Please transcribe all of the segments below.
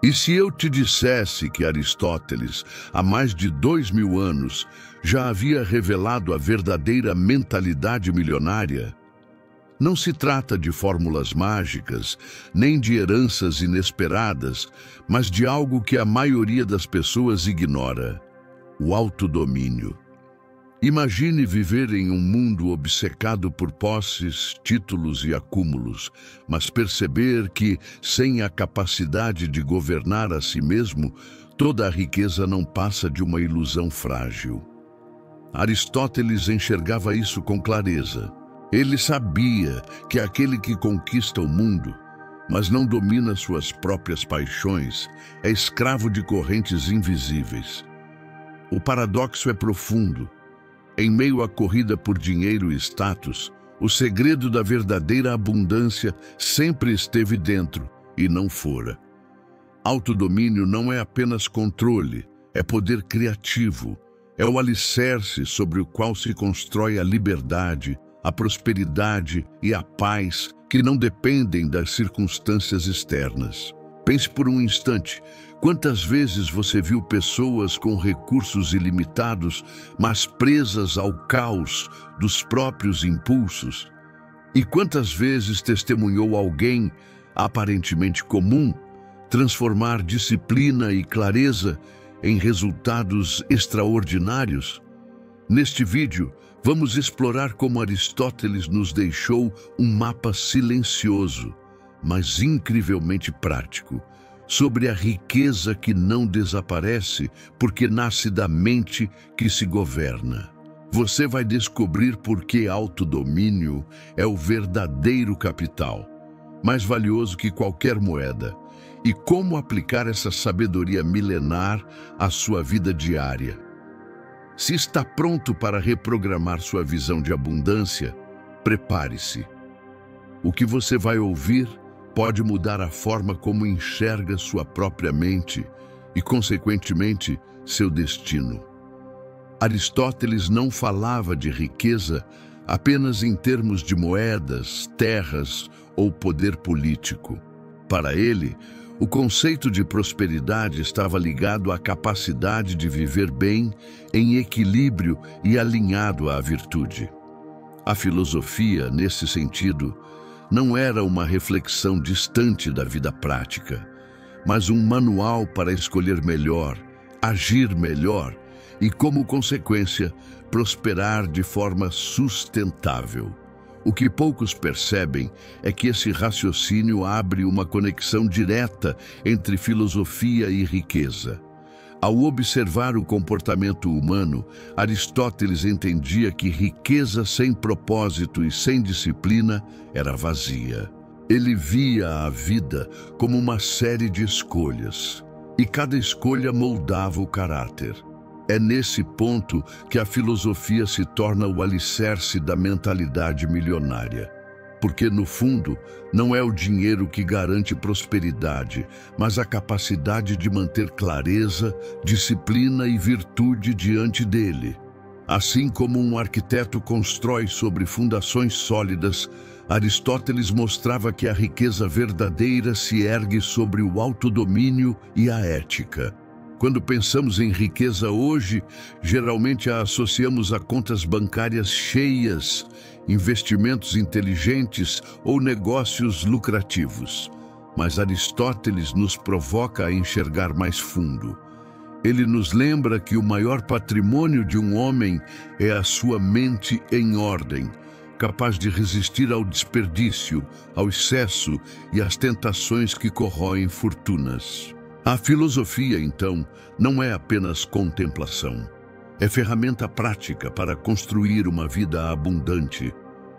E se eu te dissesse que Aristóteles, há mais de 2000 anos, já havia revelado a verdadeira mentalidade milionária? Não se trata de fórmulas mágicas, nem de heranças inesperadas, mas de algo que a maioria das pessoas ignora: o autodomínio. Imagine viver em um mundo obcecado por posses, títulos e acúmulos, mas perceber que, sem a capacidade de governar a si mesmo, toda a riqueza não passa de uma ilusão frágil. Aristóteles enxergava isso com clareza. Ele sabia que aquele que conquista o mundo, mas não domina suas próprias paixões, é escravo de correntes invisíveis. O paradoxo é profundo. Em meio à corrida por dinheiro e status, o segredo da verdadeira abundância sempre esteve dentro e não fora. Autodomínio não é apenas controle, é poder criativo. É o alicerce sobre o qual se constrói a liberdade, a prosperidade e a paz que não dependem das circunstâncias externas. Pense por um instante, quantas vezes você viu pessoas com recursos ilimitados, mas presas ao caos dos próprios impulsos? E quantas vezes testemunhou alguém, aparentemente comum, transformar disciplina e clareza em resultados extraordinários? Neste vídeo, vamos explorar como Aristóteles nos deixou um mapa silencioso, mas incrivelmente prático, sobre a riqueza que não desaparece porque nasce da mente que se governa. Você vai descobrir por que autodomínio é o verdadeiro capital, mais valioso que qualquer moeda, e como aplicar essa sabedoria milenar à sua vida diária. Se está pronto para reprogramar sua visão de abundância, prepare-se. O que você vai ouvir pode mudar a forma como enxerga sua própria mente e, consequentemente, seu destino. Aristóteles não falava de riqueza apenas em termos de moedas, terras ou poder político. Para ele, o conceito de prosperidade estava ligado à capacidade de viver bem, em equilíbrio e alinhado à virtude. A filosofia, nesse sentido, não era uma reflexão distante da vida prática, mas um manual para escolher melhor, agir melhor e, como consequência, prosperar de forma sustentável. O que poucos percebem é que esse raciocínio abre uma conexão direta entre filosofia e riqueza. Ao observar o comportamento humano, Aristóteles entendia que riqueza sem propósito e sem disciplina era vazia. Ele via a vida como uma série de escolhas, e cada escolha moldava o caráter. É nesse ponto que a filosofia se torna o alicerce da mentalidade milionária. Porque, no fundo, não é o dinheiro que garante prosperidade, mas a capacidade de manter clareza, disciplina e virtude diante dele. Assim como um arquiteto constrói sobre fundações sólidas, Aristóteles mostrava que a riqueza verdadeira se ergue sobre o autodomínio e a ética. Quando pensamos em riqueza hoje, geralmente a associamos a contas bancárias cheias, investimentos inteligentes ou negócios lucrativos. Mas Aristóteles nos provoca a enxergar mais fundo. Ele nos lembra que o maior patrimônio de um homem é a sua mente em ordem, capaz de resistir ao desperdício, ao excesso e às tentações que corroem fortunas. A filosofia, então, não é apenas contemplação. É ferramenta prática para construir uma vida abundante,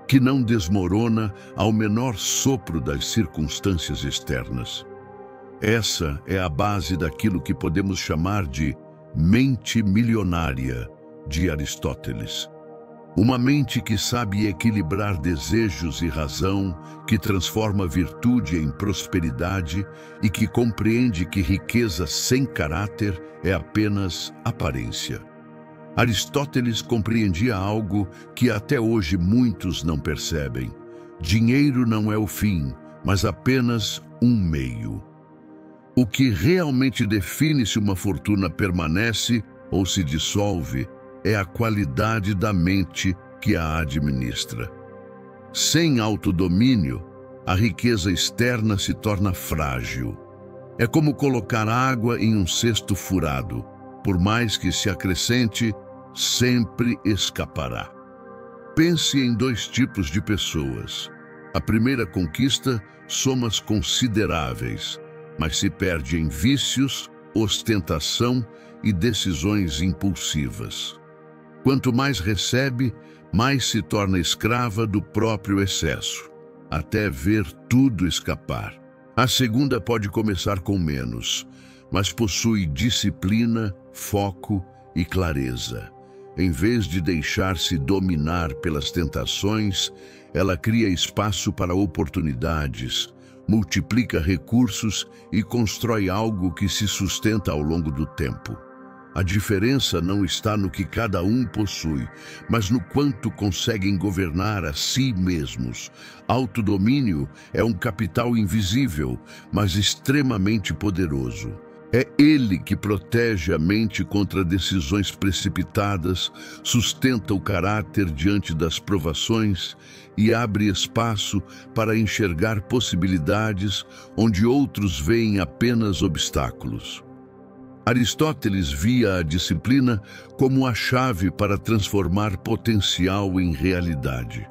que não desmorona ao menor sopro das circunstâncias externas. Essa é a base daquilo que podemos chamar de mente milionária, de Aristóteles. Uma mente que sabe equilibrar desejos e razão, que transforma virtude em prosperidade e que compreende que riqueza sem caráter é apenas aparência. Aristóteles compreendia algo que até hoje muitos não percebem. Dinheiro não é o fim, mas apenas um meio. O que realmente define se uma fortuna permanece ou se dissolve é a qualidade da mente que a administra. Sem autodomínio, a riqueza externa se torna frágil. É como colocar água em um cesto furado. Por mais que se acrescente, sempre escapará. Pense em dois tipos de pessoas. A primeira conquista somas consideráveis, mas se perde em vícios, ostentação e decisões impulsivas. Quanto mais recebe, mais se torna escrava do próprio excesso, até ver tudo escapar. A segunda pode começar com menos, mas possui disciplina, foco e clareza. Em vez de deixar-se dominar pelas tentações, ela cria espaço para oportunidades, multiplica recursos e constrói algo que se sustenta ao longo do tempo. A diferença não está no que cada um possui, mas no quanto conseguem governar a si mesmos. Autodomínio é um capital invisível, mas extremamente poderoso. É ele que protege a mente contra decisões precipitadas, sustenta o caráter diante das provações e abre espaço para enxergar possibilidades onde outros veem apenas obstáculos. Aristóteles via a disciplina como a chave para transformar potencial em realidade.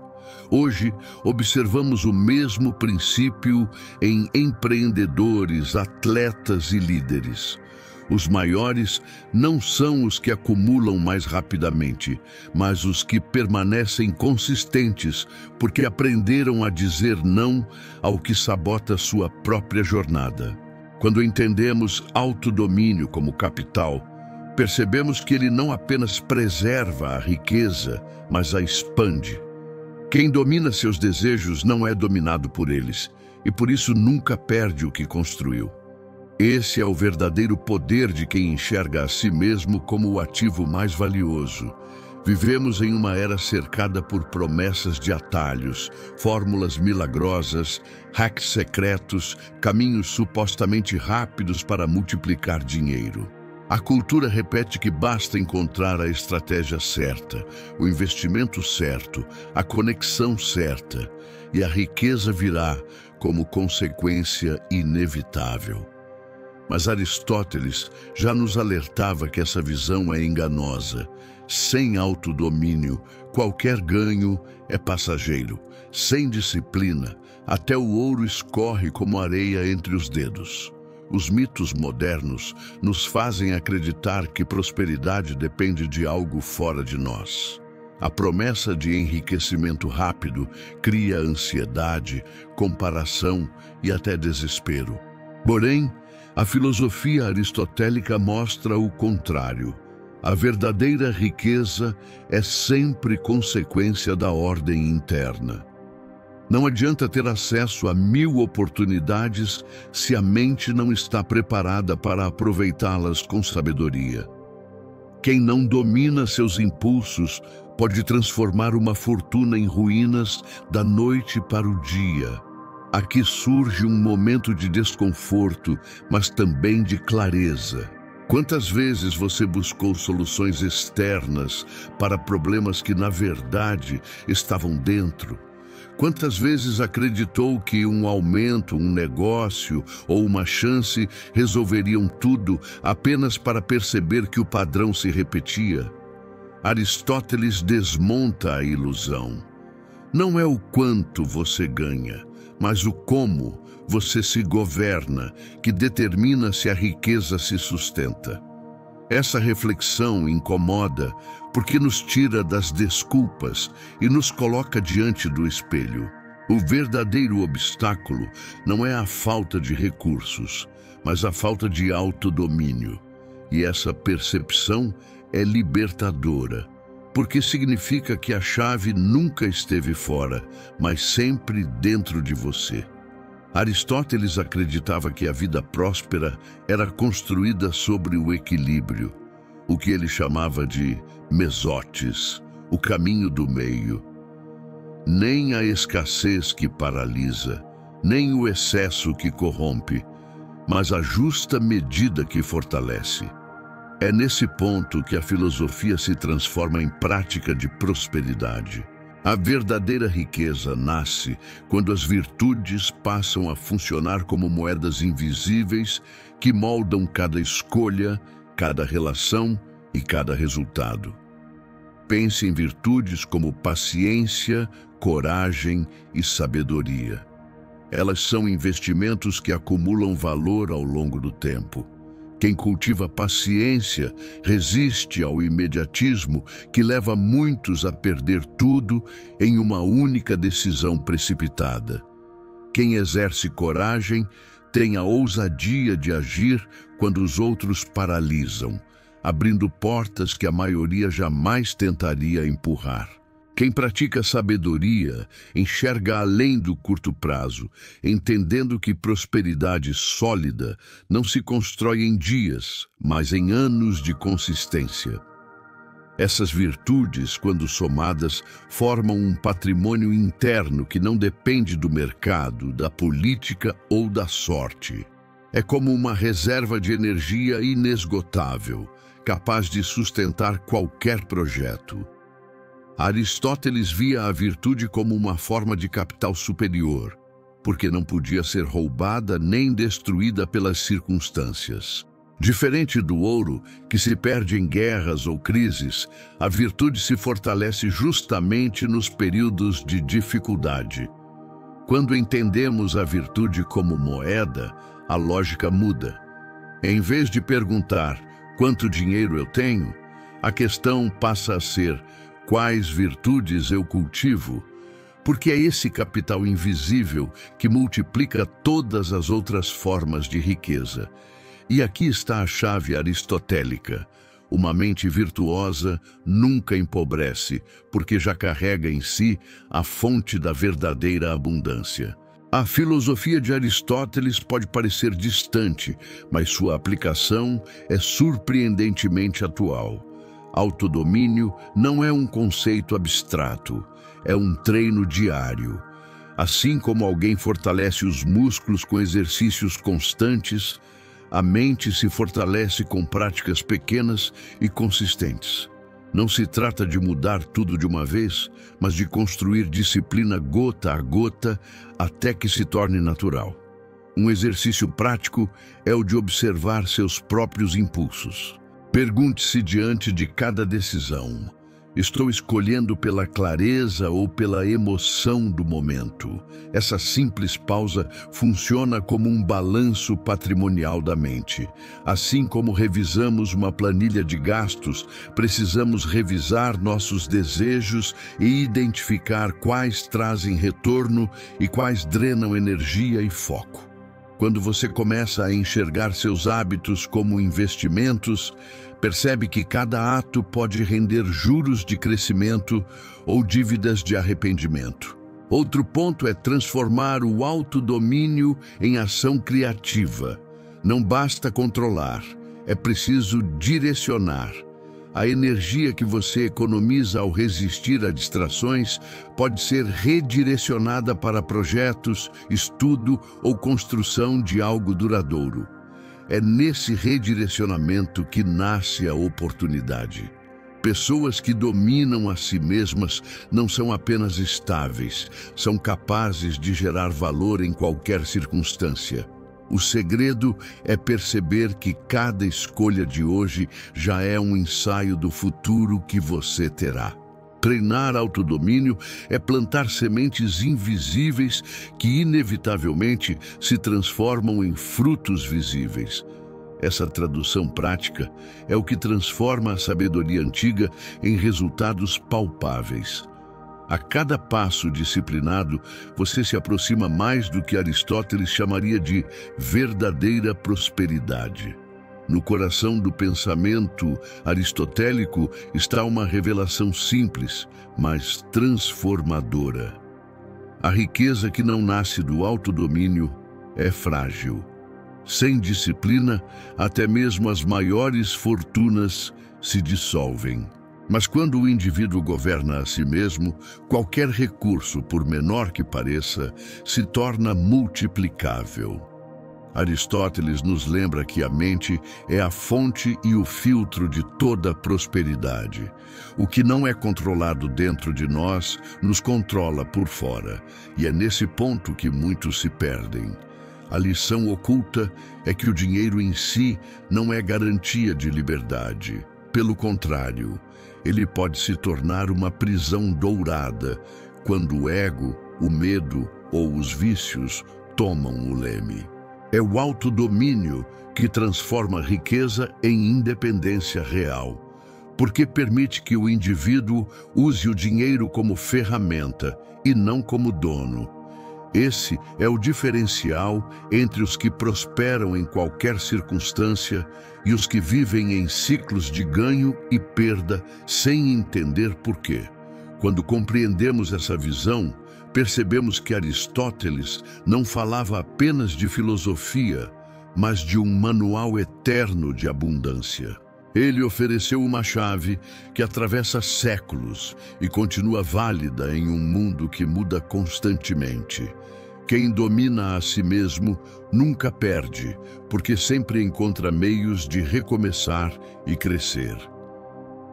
Hoje, observamos o mesmo princípio em empreendedores, atletas e líderes. Os maiores não são os que acumulam mais rapidamente, mas os que permanecem consistentes, porque aprenderam a dizer não ao que sabota sua própria jornada. Quando entendemos autodomínio como capital, percebemos que ele não apenas preserva a riqueza, mas a expande. Quem domina seus desejos não é dominado por eles, e por isso nunca perde o que construiu. Esse é o verdadeiro poder de quem enxerga a si mesmo como o ativo mais valioso. Vivemos em uma era cercada por promessas de atalhos, fórmulas milagrosas, hacks secretos, caminhos supostamente rápidos para multiplicar dinheiro. A cultura repete que basta encontrar a estratégia certa, o investimento certo, a conexão certa, e a riqueza virá como consequência inevitável. Mas Aristóteles já nos alertava que essa visão é enganosa. Sem autodomínio, qualquer ganho é passageiro. Sem disciplina, até o ouro escorre como areia entre os dedos. Os mitos modernos nos fazem acreditar que prosperidade depende de algo fora de nós. A promessa de enriquecimento rápido cria ansiedade, comparação e até desespero. Porém, a filosofia aristotélica mostra o contrário. A verdadeira riqueza é sempre consequência da ordem interna. Não adianta ter acesso a 1000 oportunidades se a mente não está preparada para aproveitá-las com sabedoria. Quem não domina seus impulsos pode transformar uma fortuna em ruínas da noite para o dia. Aqui surge um momento de desconforto, mas também de clareza. Quantas vezes você buscou soluções externas para problemas que, na verdade, estavam dentro? Quantas vezes acreditou que um aumento, um negócio ou uma chance resolveriam tudo apenas para perceber que o padrão se repetia? Aristóteles desmonta a ilusão. Não é o quanto você ganha, mas o como você se governa que determina se a riqueza se sustenta. Essa reflexão incomoda porque nos tira das desculpas e nos coloca diante do espelho. O verdadeiro obstáculo não é a falta de recursos, mas a falta de autodomínio. E essa percepção é libertadora, porque significa que a chave nunca esteve fora, mas sempre dentro de você. Aristóteles acreditava que a vida próspera era construída sobre o equilíbrio, o que ele chamava de mesotes, o caminho do meio. Nem a escassez que paralisa, nem o excesso que corrompe, mas a justa medida que fortalece. É nesse ponto que a filosofia se transforma em prática de prosperidade. A verdadeira riqueza nasce quando as virtudes passam a funcionar como moedas invisíveis que moldam cada escolha, cada relação e cada resultado. Pense em virtudes como paciência, coragem e sabedoria. Elas são investimentos que acumulam valor ao longo do tempo. Quem cultiva paciência resiste ao imediatismo que leva muitos a perder tudo em uma única decisão precipitada. Quem exerce coragem tem a ousadia de agir quando os outros paralisam, abrindo portas que a maioria jamais tentaria empurrar. Quem pratica sabedoria enxerga além do curto prazo, entendendo que prosperidade sólida não se constrói em dias, mas em anos de consistência. Essas virtudes, quando somadas, formam um patrimônio interno que não depende do mercado, da política ou da sorte. É como uma reserva de energia inesgotável, capaz de sustentar qualquer projeto. Aristóteles via a virtude como uma forma de capital superior, porque não podia ser roubada nem destruída pelas circunstâncias. Diferente do ouro, que se perde em guerras ou crises, a virtude se fortalece justamente nos períodos de dificuldade. Quando entendemos a virtude como moeda, a lógica muda. Em vez de perguntar quanto dinheiro eu tenho, a questão passa a ser: quais virtudes eu cultivo? Porque é esse capital invisível que multiplica todas as outras formas de riqueza. E aqui está a chave aristotélica. Uma mente virtuosa nunca empobrece, porque já carrega em si a fonte da verdadeira abundância. A filosofia de Aristóteles pode parecer distante, mas sua aplicação é surpreendentemente atual. Autodomínio não é um conceito abstrato, é um treino diário. Assim como alguém fortalece os músculos com exercícios constantes, a mente se fortalece com práticas pequenas e consistentes. Não se trata de mudar tudo de uma vez, mas de construir disciplina gota a gota até que se torne natural. Um exercício prático é o de observar seus próprios impulsos. Pergunte-se diante de cada decisão: estou escolhendo pela clareza ou pela emoção do momento? Essa simples pausa funciona como um balanço patrimonial da mente. Assim como revisamos uma planilha de gastos, precisamos revisar nossos desejos e identificar quais trazem retorno e quais drenam energia e foco. Quando você começa a enxergar seus hábitos como investimentos, percebe que cada ato pode render juros de crescimento ou dívidas de arrependimento. Outro ponto é transformar o autodomínio em ação criativa. Não basta controlar, é preciso direcionar. A energia que você economiza ao resistir a distrações pode ser redirecionada para projetos, estudo ou construção de algo duradouro. É nesse redirecionamento que nasce a oportunidade. Pessoas que dominam a si mesmas não são apenas estáveis, são capazes de gerar valor em qualquer circunstância. O segredo é perceber que cada escolha de hoje já é um ensaio do futuro que você terá. Treinar autodomínio é plantar sementes invisíveis que inevitavelmente se transformam em frutos visíveis. Essa tradução prática é o que transforma a sabedoria antiga em resultados palpáveis. A cada passo disciplinado, você se aproxima mais do que Aristóteles chamaria de verdadeira prosperidade. No coração do pensamento aristotélico está uma revelação simples, mas transformadora. A riqueza que não nasce do autodomínio é frágil. Sem disciplina, até mesmo as maiores fortunas se dissolvem. Mas quando o indivíduo governa a si mesmo, qualquer recurso, por menor que pareça, se torna multiplicável. Aristóteles nos lembra que a mente é a fonte e o filtro de toda prosperidade. O que não é controlado dentro de nós nos controla por fora, e é nesse ponto que muitos se perdem. A lição oculta é que o dinheiro em si não é garantia de liberdade. Pelo contrário, ele pode se tornar uma prisão dourada quando o ego, o medo ou os vícios tomam o leme. É o autodomínio que transforma a riqueza em independência real, porque permite que o indivíduo use o dinheiro como ferramenta e não como dono. Esse é o diferencial entre os que prosperam em qualquer circunstância e os que vivem em ciclos de ganho e perda sem entender por quê. Quando compreendemos essa visão, percebemos que Aristóteles não falava apenas de filosofia, mas de um manual eterno de abundância. Ele ofereceu uma chave que atravessa séculos e continua válida em um mundo que muda constantemente. Quem domina a si mesmo nunca perde, porque sempre encontra meios de recomeçar e crescer.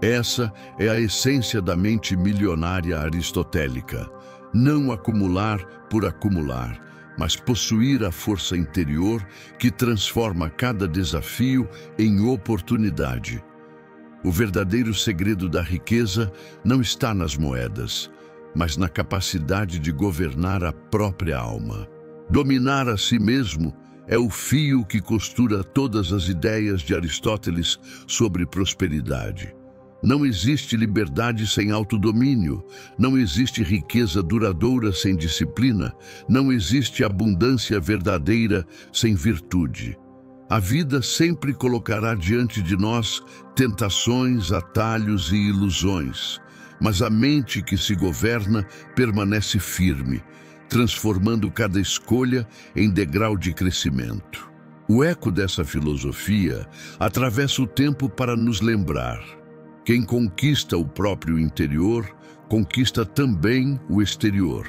Essa é a essência da mente milionária aristotélica. Não acumular por acumular, mas possuir a força interior que transforma cada desafio em oportunidade. O verdadeiro segredo da riqueza não está nas moedas, mas na capacidade de governar a própria alma. Dominar a si mesmo é o fio que costura todas as ideias de Aristóteles sobre prosperidade. Não existe liberdade sem autodomínio, não existe riqueza duradoura sem disciplina, não existe abundância verdadeira sem virtude. A vida sempre colocará diante de nós tentações, atalhos e ilusões, mas a mente que se governa permanece firme, transformando cada escolha em degrau de crescimento. O eco dessa filosofia atravessa o tempo para nos lembrar: quem conquista o próprio interior, conquista também o exterior.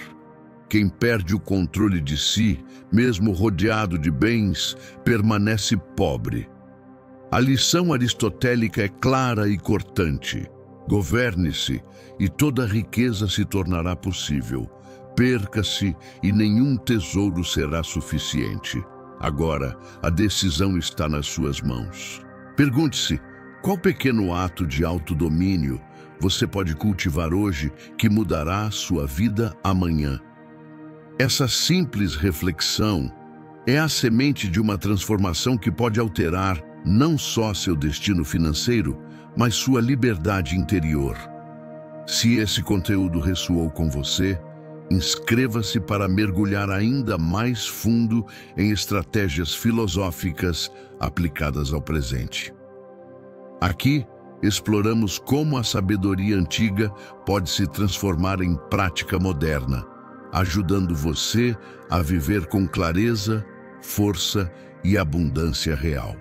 Quem perde o controle de si, mesmo rodeado de bens, permanece pobre. A lição aristotélica é clara e cortante. Governe-se e toda riqueza se tornará possível. Perca-se e nenhum tesouro será suficiente. Agora, a decisão está nas suas mãos. Pergunte-se: qual pequeno ato de autodomínio você pode cultivar hoje que mudará sua vida amanhã? Essa simples reflexão é a semente de uma transformação que pode alterar não só seu destino financeiro, mas sua liberdade interior. Se esse conteúdo ressoou com você, inscreva-se para mergulhar ainda mais fundo em estratégias filosóficas aplicadas ao presente. Aqui, exploramos como a sabedoria antiga pode se transformar em prática moderna, ajudando você a viver com clareza, força e abundância real.